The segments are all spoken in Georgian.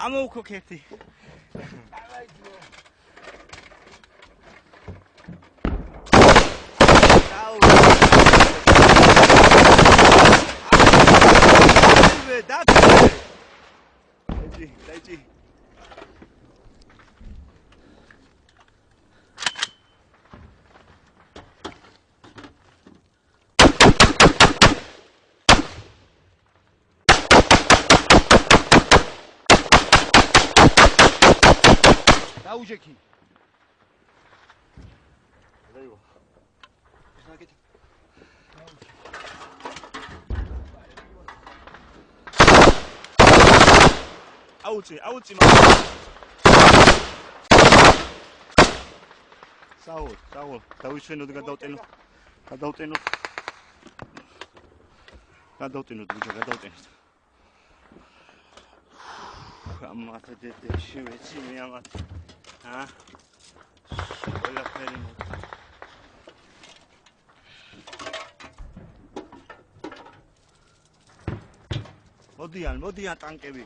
ამოვქო ქერთი. Leji. დაუჯექი. დაიგო. შეგეთ. აუწი. საულ, დავიშვენოთ გადავტენოთ. ამათ დედებში ვეცი მე ამათ. ყველაფერი მოხდა. მოდიან ტანკები.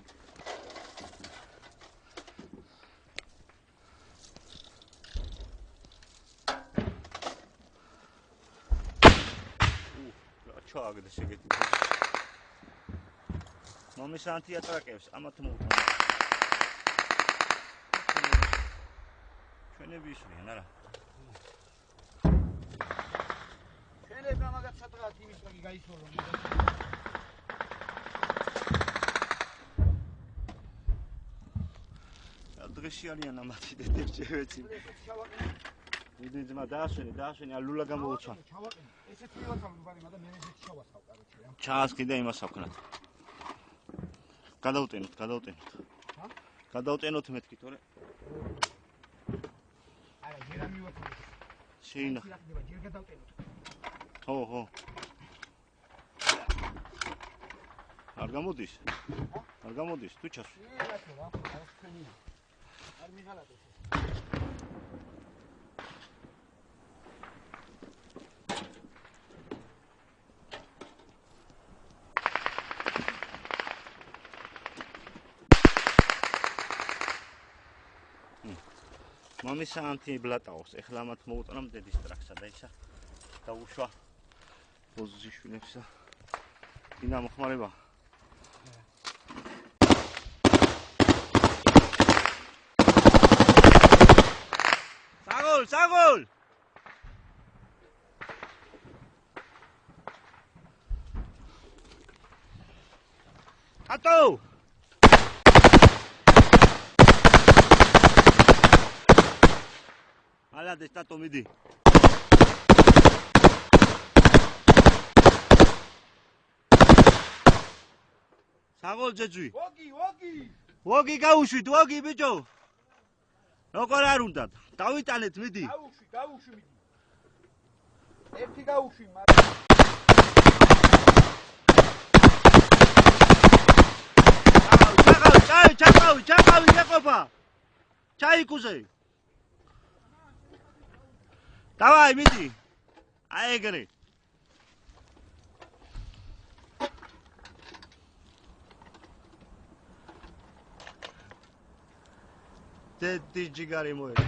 ჩააგდა შეგეთი. მომისანთი ატრაკებს, ამათ მოუწონა. ჩვენები ისვრიან არა. ჩვენები მაგათ სადღაც იმის ვაგი გაისვრო. დღეში არიან ამათი დედებში ვეცი. დიდი ძმა დაასვენე, ალულა გამოუცვა. ესეც მივაცავ ბარი, მაგრამ მე ესეც შევასხავ კაროჩე. ჩაასხი და იმას ავქნათ. გადავტენოთ. გადავტენოთ მეთქი, თორე. არა, ჯერ ამივაცავ. შეინა. ჯერ გადავტენოთ. ხო. არ გამოდის? თუ ჩასვი. არ მიღალატე. მომისანთი ბლატაოს, ეხლა ამათ მოუწონამ დედის ტრაქსა და ისა დაუშვა ბოზიშვილებსა. დინა მოხმარება. საგოლ! ატო! ალადეს ტატო მიდი. საგოლ ჯეჯვი. ვოგი გაუშვით, ბიჭო. როგორ არ უნდა? დავიტანეთ მიდი. გაუშვი მიდი. ერთი გაუშვი, ჩაყავი ეყოფა. ჩაიკუზე. დავაი მიდი. აი ეგრე. დედი ჯიგარი მოეცა.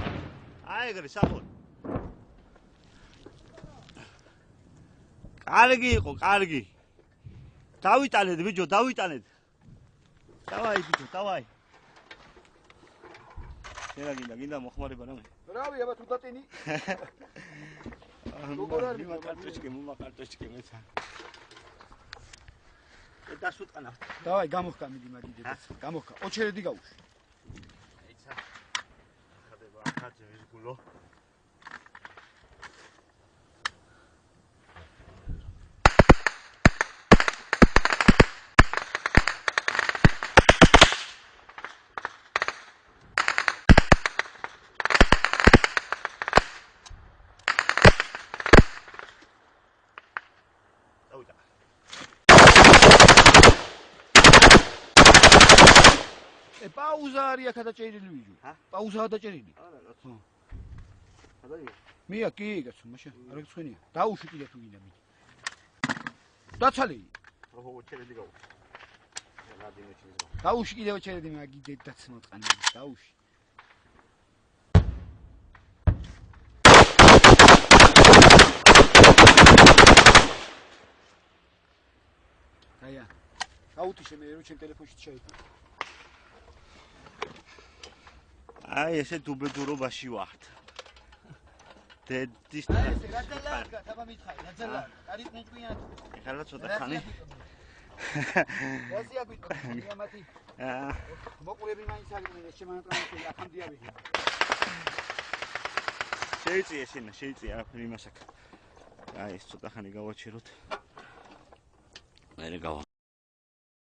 აი ეგრე საფონ. კარგი. დავიტანეთ ბიჭო, დავიტანეთ. დავაი ბიჭო, დავაი. შენ გინდა მოხმარება რამე? რავი, აბა თუ დატენი. როგორ არის? მომაკარტოჩკე მეცა. დასუტყანა. დავაი, გამოხკა მიდი მაგი დედაც. გამოხკა. ოჩერედი გაუშვი. აიცა. ხადება ახაძე ის გულო. პაუზა არის აქ დაჭერილი ვიჯო. პაუზაა დაჭერილი. არა, კაცო. გადაიღე. კი, კაცო, მაშინ არ გეცხენია. დაუშვი კიდე თუ გინდა მიდი. დაცალი. რო ოჩერედი გაუშვი. რადინო შეიძლება. დაუშვი კიდევ ოჩერედი მაგიდეთ და ცმოტყანი დაუშვი. აია. აუთიშე მე რო ჩემ ტელეფონში შეიძლება. აი ესე დუბედურობაში ვართ. დედის რაძალაკა თაბა მითხარი რაძალა არის ნეჭვიან ეხლა ცოტა ხანი ვასია გვიტყვი ამათი მოყურები მაინც აგნენ ეს შემანატრამში ახამდია ვიღი შეიძლება არაფერი იმას აქ აი ეს ცოტა ხანი გავაჩეროთ მე გავა